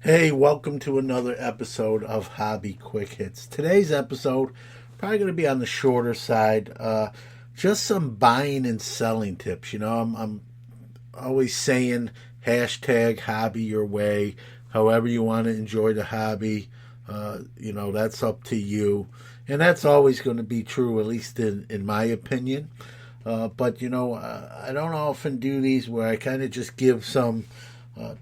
Hey, welcome to another episode of Hobby Quick Hits. Today's episode probably going to be on the shorter side. Just some buying and selling tips. I'm always saying hashtag hobby your way. However you want to enjoy the hobby, that's up to you, and that's always going to be true, at least in my opinion. But I don't often do these where I kind of just give some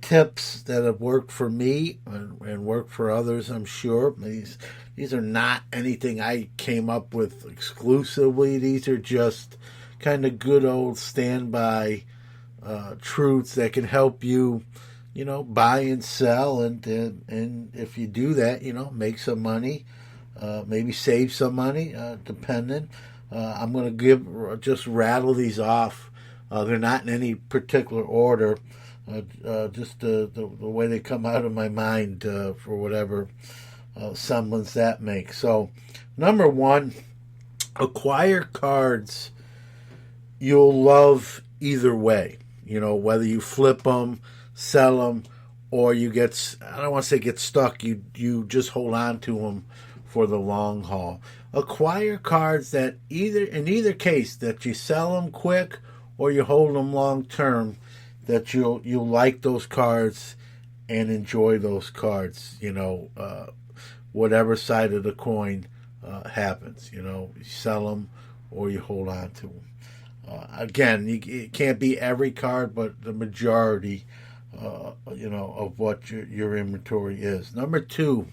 tips that have worked for me and worked for others. I'm sure these are not anything I came up with exclusively. These are just kind of good old standby truths that can help you, buy and sell, and if you do that, make some money, maybe save some money, depending. I'm going to just rattle these off. They're not in any particular order. Just the way they come out of my mind for whatever semblance that makes. So, number one, acquire cards you'll love either way. Whether you flip them, sell them, or you I don't want to say get stuck, you just hold on to them for the long haul. Acquire cards that in either case, that you sell them quick or you hold them long term, that you'll like those cards and enjoy those cards. Whatever side of the coin happens. You sell them or you hold on to them. Again, it can't be every card, but the majority, of what your inventory is. Number two,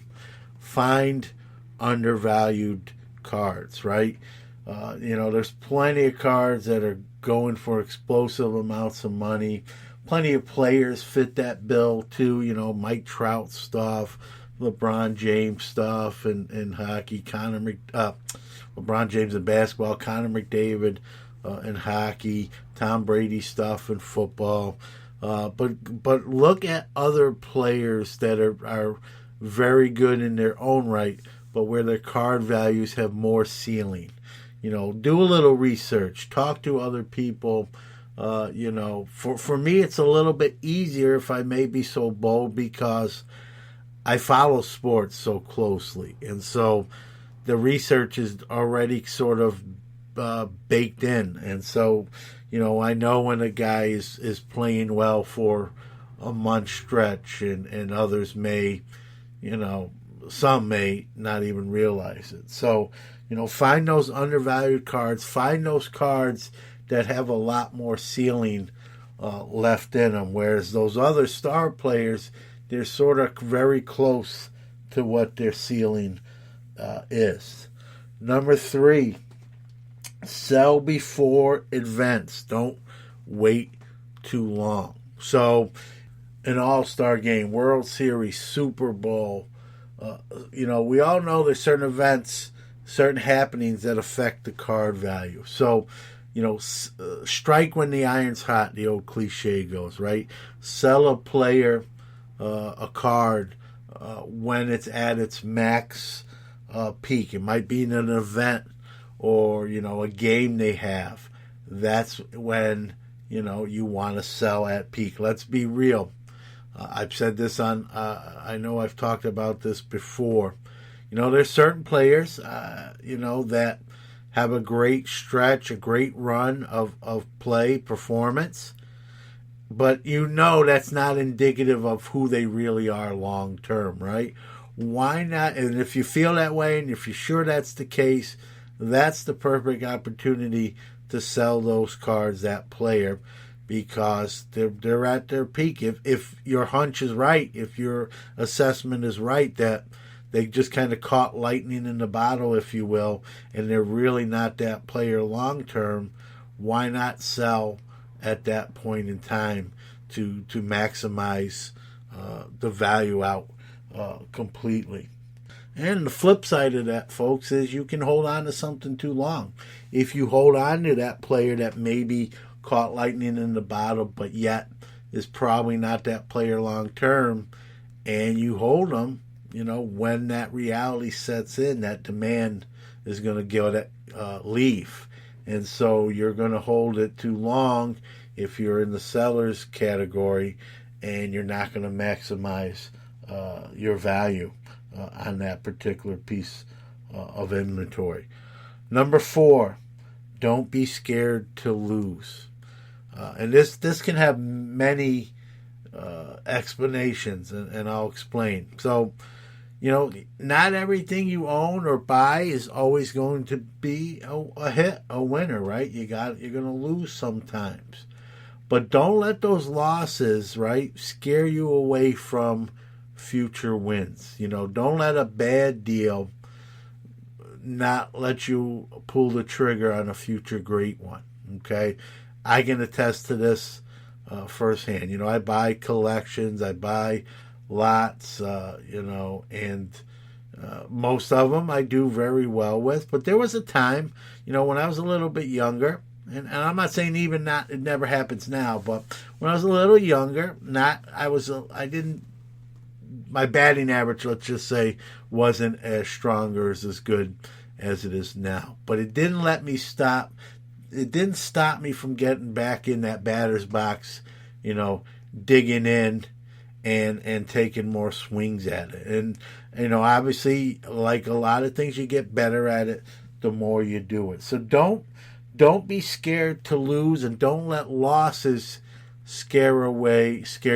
find undervalued cards. Right? There's plenty of cards that are going for explosive amounts of money. Plenty of players fit that bill too. Mike Trout stuff, LeBron James stuff in hockey, LeBron James in basketball, Connor McDavid in hockey, Tom Brady stuff in football. But look at other players that are very good in their own right, but where their card values have more ceiling. Do a little research, talk to other people. For me, it's a little bit easier, if I may be so bold, because I follow sports so closely, and so the research is already sort of baked in, and so I know when a guy is playing well for a month stretch, and others may, some may not even realize it. So, find those undervalued cards. Find those cards that have a lot more ceiling left in them, whereas those other star players, they're sort of very close to what their ceiling is. Number three, sell before events. Don't wait too long. So, an All-Star game, World Series, Super Bowl, we all know there's certain events, certain happenings that affect the card value. So, strike when the iron's hot, the old cliche goes, right? Sell a player, a card, when it's at its max peak. It might be in an event or, a game they have. That's when, you want to sell at peak. Let's be real. I've said this I know I've talked about this before. There's certain players, that have a great stretch, a great run of play, performance, but that's not indicative of who they really are long term, right? Why not? And if you feel that way, and if you're sure that's the case, that's the perfect opportunity to sell those cards, that player, because they're at their peak. If your hunch is right, if your assessment is right, that they just kind of caught lightning in the bottle, if you will, and they're really not that player long term, why not sell at that point in time to maximize the value out completely? And the flip side of that, folks, is you can hold on to something too long. If you hold on to that player that maybe caught lightning in the bottle, but yet is probably not that player long term, and you hold them, when that reality sets in, that demand is going to give it leave. And so you're going to hold it too long if you're in the seller's category, and you're not going to maximize your value on that particular piece of inventory. Number 4, don't be scared to lose. And this can have many explanations, and I'll explain. So, not everything you own or buy is always going to be a hit, a winner, right? You're going to lose sometimes. But don't let those losses, right, scare you away from future wins. Don't let a bad deal not let you pull the trigger on a future great one. Okay, I can attest to this firsthand. I buy collections, I buy lots, and most of them I do very well with. But there was a time, when I was a little bit younger, and I'm not saying it never happens now, but when I was a little younger, my batting average, let's just say, wasn't as strong or as good as it is now. But it didn't let me stop. It didn't stop me from getting back in that batter's box, digging in and taking more swings at it. And, obviously, like a lot of things, you get better at it the more you do it. So don't be scared to lose, and don't let losses scare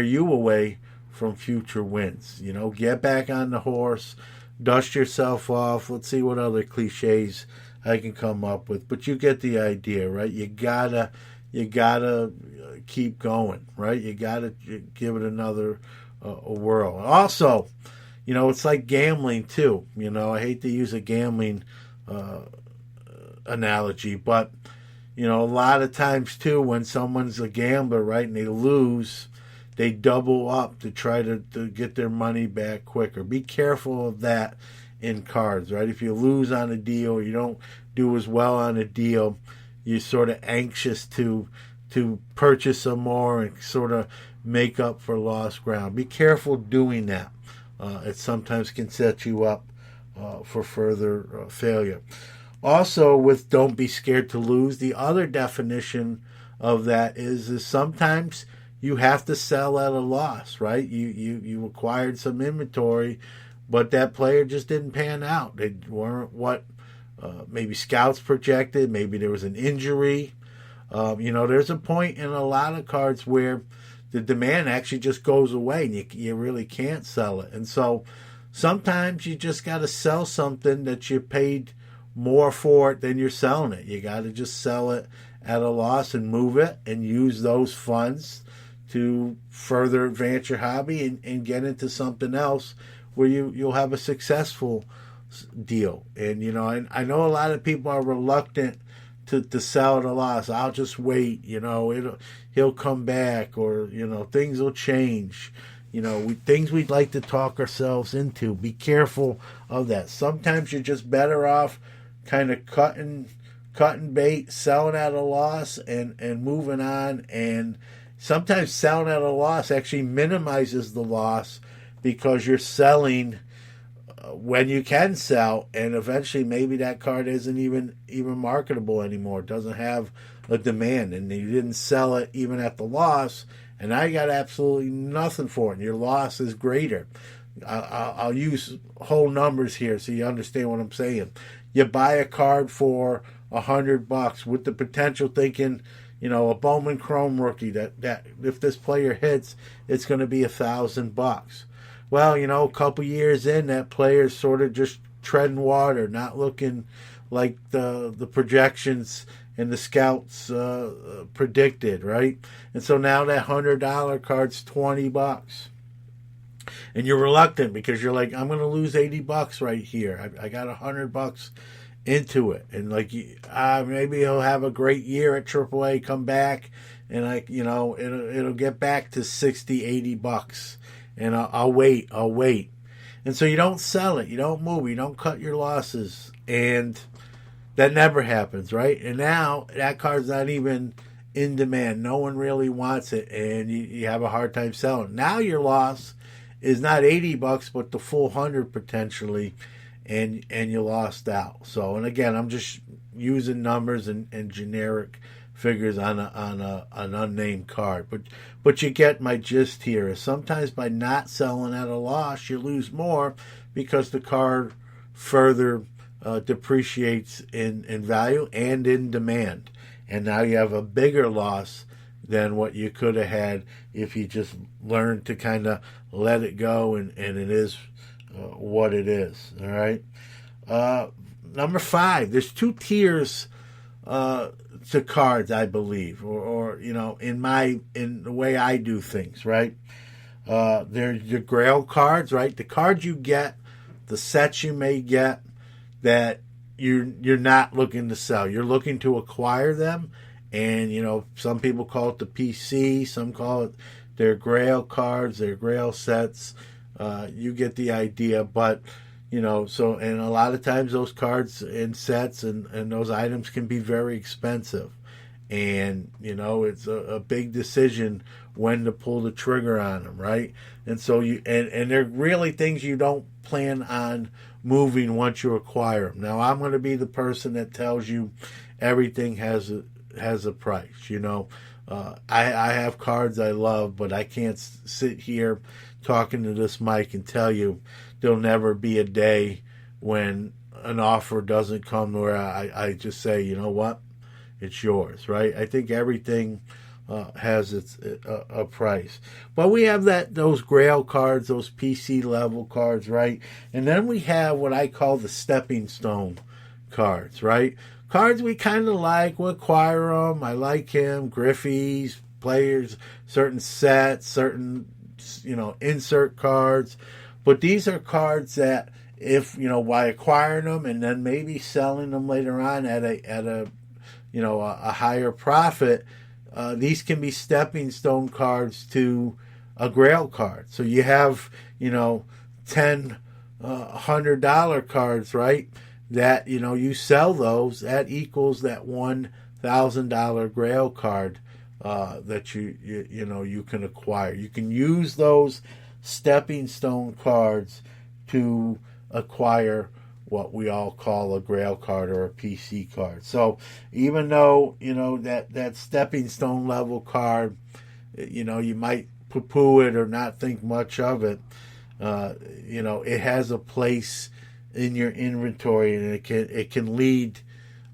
you away from future wins. Get back on the horse, dust yourself off. Let's see what other cliches I can come up with, but you get the idea, right? You gotta keep going, right? You gotta give it another a whirl. Also, it's like gambling too. I hate to use a gambling analogy, but a lot of times too, when someone's a gambler, right, and they lose, they double up to try to get their money back quicker. Be careful of that in cards, right? If you lose on a deal, you don't do as well on a deal, you're sort of anxious to purchase some more and sort of make up for lost ground. Be careful doing that. It sometimes can set you up for further failure. Also, with don't be scared to lose, the other definition of that is sometimes you have to sell at a loss, right? You acquired some inventory, but that player just didn't pan out. They weren't what maybe scouts projected. Maybe there was an injury. There's a point in a lot of cards where the demand actually just goes away, and you really can't sell it. And so sometimes you just got to sell something that you paid more for it than you're selling it. You got to just sell it at a loss and move it and use those funds to further advance your hobby and get into something else where you'll have a successful deal. And I know a lot of people are reluctant to sell at a loss. I'll just wait, he'll come back, or things will change. Things we'd like to talk ourselves into. Be careful of that. Sometimes you're just better off kind of cutting bait, selling at a loss, and moving on. And sometimes selling at a loss actually minimizes the loss, because you're selling when you can sell, and eventually maybe that card isn't even marketable anymore. It doesn't have a demand, and you didn't sell it even at the loss, and now you got absolutely nothing for it, and your loss is greater. I'll use whole numbers here so you understand what I'm saying. You buy a card for $100 with the potential, thinking, a Bowman Chrome rookie that if this player hits, it's going to be $1,000. Well, a couple years in, that player's sort of just treading water, not looking like the projections and the scouts predicted, right? And so now that $100 card's $20. And you're reluctant because you're like, I'm going to lose $80 right here. I got $100 into it. And maybe he'll have a great year at AAA, come back, and it'll get back to $60, $80. And I'll wait. And so you don't sell it. You don't move. You don't cut your losses. And that never happens, right? And now that card's not even in demand. No one really wants it. And you have a hard time selling. Now your loss is not $80, but the full 100 potentially. And you lost out. So, and again, I'm just using numbers and generic figures on an unnamed card. But you get my gist here. Is sometimes by not selling at a loss, you lose more because the card further depreciates in value and in demand, and now you have a bigger loss than what you could have had if you just learned to kind of let it go, and it is what it is. All right. Number 5, there's 2 tiers to cards, I believe, or in the way I do things, right? There's your Grail cards, right? The cards you get, the sets you may get that you're not looking to sell. You're looking to acquire them, and some people call it the PC, some call it their Grail cards, their Grail sets. You get the idea, but and a lot of times those cards and sets and those items can be very expensive. And, it's a big decision when to pull the trigger on them, right? And so and they're really things you don't plan on moving once you acquire them. Now, I'm going to be the person that tells you everything has a price, I have cards I love, but I can't sit here talking to this mic and tell you there'll never be a day when an offer doesn't come where I just say, you know what, it's yours, right? I think everything has a price. But we have those Grail cards, those PC level cards, right? And then we have what I call the stepping stone cards, right? Cards we kind of like, we acquire them. I like him, Griffey's, players, certain sets, certain, insert cards. But these are cards that if, by acquiring them and then maybe selling them later on at a higher profit, these can be stepping stone cards to a Grail card. So you have, $10, $100 cards, right? That, you sell those, that equals that $1,000 Grail card that you can acquire. You can use those stepping stone cards to acquire what we all call a Grail card or a PC card. So even though, that stepping stone level card, you might poo-poo it or not think much of it, it has a place in your inventory, and it can lead,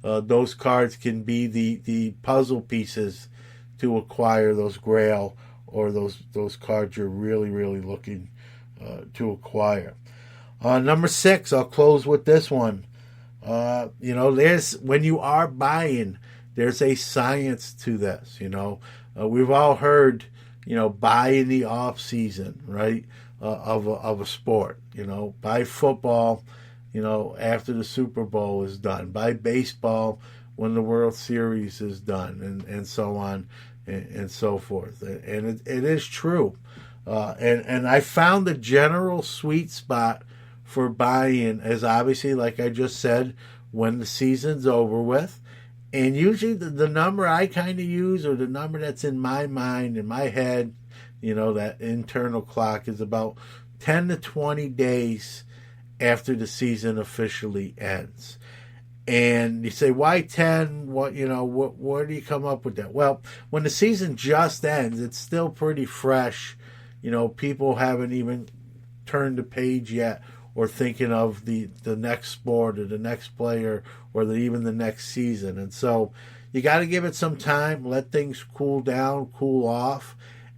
those cards can be the puzzle pieces to acquire those Grail or those cards you're really, really looking to acquire. Number 6, I'll close with this one. There's, when you are buying, there's a science to this. We've all heard, buy in the off season, right? Of a sport. Buy football, after the Super Bowl is done. Buy baseball when the World Series is done, and so on and so forth. And it is true. And I found the general sweet spot for buying is obviously, like I just said, when the season's over with. And usually the number I kind of use, or the number that's in my mind, in my head, that internal clock, is about 10 to 20 days after the season officially ends. And you say, why 10? Where do you come up with that? Well, when the season just ends, it's still pretty fresh. People haven't even turned the page yet, or thinking of the next sport or the next player or even the next season. And so you got to give it some time, let things cool down, cool off,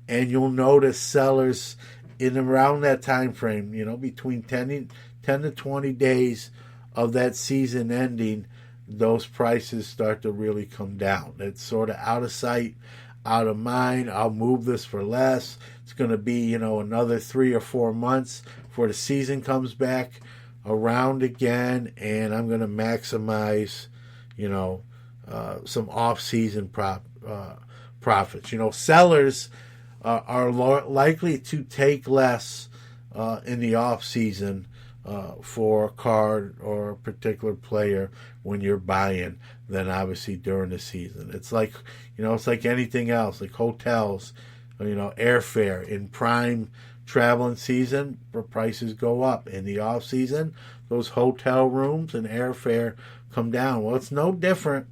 and you'll notice sellers in around that time frame, between 10 to 20 days of that season ending, those prices start to really come down. It's sort of out of sight, out of mind. I'll move this for less. It's going to be, another 3 or 4 months before the season comes back around again, and I'm going to maximize, some off-season profits. Sellers are likely to take less in the off-season for a card or a particular player when you're buying than obviously during the season. It's like, it's like anything else, like hotels, airfare. In prime traveling season, prices go up. In the off season, those hotel rooms and airfare come down. Well, it's no different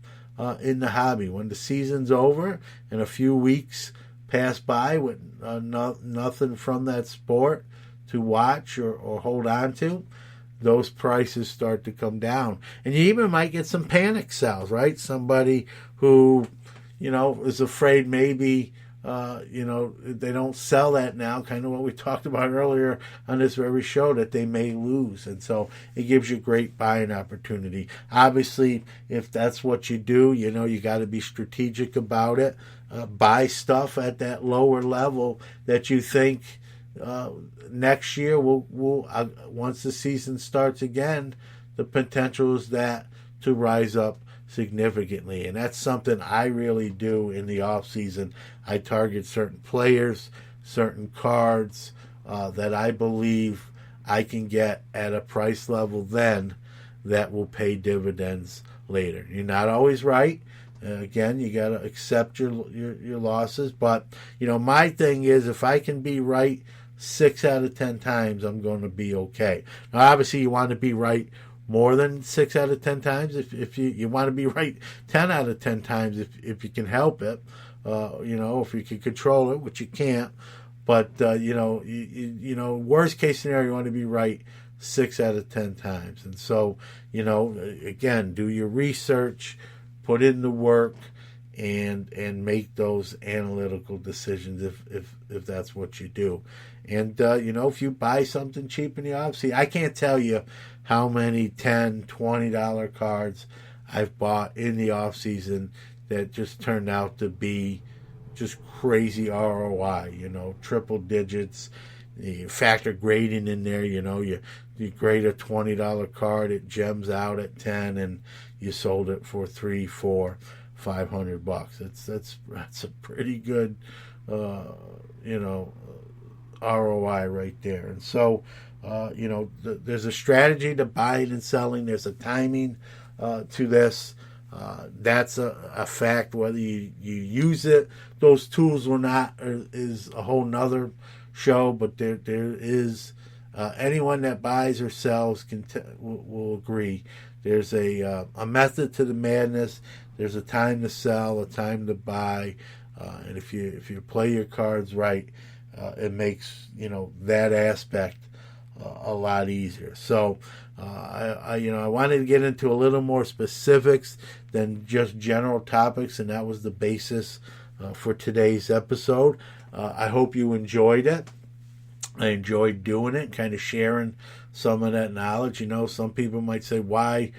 in the hobby. When the season's over and a few weeks pass by with nothing from that sport to watch or hold on to, those prices start to come down. And you even might get some panic sells, right? Somebody who, is afraid maybe, they don't sell that now, kind of what we talked about earlier on this very show, that they may lose. And so it gives you great buying opportunity. Obviously, if that's what you do, you got to be strategic about it. Buy stuff at that lower level that you think next year will once the season starts again, the potential is that to rise up significantly. And that's something I really do in the off season. I target certain players, certain cards that I believe I can get at a price level then that will pay dividends later. You're not always right. Again, you got to accept your losses. But, my thing is, if I can be right 6 out of 10 times, I'm going to be okay. Now, obviously, you want to be right more than 6 out of 10 times. If you want to be right 10 out of 10 times, if you can help it, if you can control it, which you can't. But worst case scenario, you want to be right 6 out of 10 times. And so, again, do your research, put in the work, and make those analytical decisions if that's what you do. And if you buy something cheap in the off season, I can't tell you how many $10, $20 cards I've bought in the off season that just turned out to be just crazy ROI. Triple digits. You factor grading in there. You grade a $20 card, it gems out at 10, and you sold it for $300, $400, $500. That's a pretty good ROI right there. And so there's a strategy to buying and selling. There's a timing to this. That's a fact. Whether you use it, those tools or not, is a whole nother show. But there is anyone that buys or sells will agree. There's a method to the madness. There's a time to sell, a time to buy, and if you play your cards right, it makes that aspect a lot easier. So I wanted to get into a little more specifics than just general topics, and that was the basis for today's episode. I hope you enjoyed it. I enjoyed doing it, kind of sharing some of that knowledge. Some people might say, why,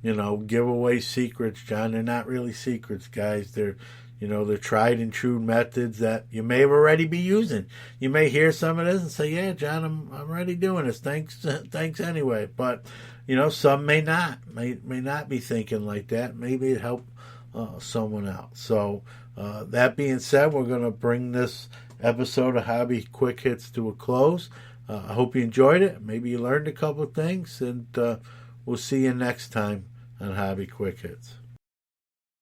give away secrets, John? They're not really secrets, guys. They're tried and true methods that you may already be using. You may hear some of this and say, yeah, John, I'm already doing this. Thanks anyway. But, some may not be thinking like that. Maybe it helped someone else. So that being said, we're going to bring this episode of Hobby Quick Hits to a close. I hope you enjoyed it. Maybe you learned a couple of things, and we'll see you next time on Hobby Quick Hits.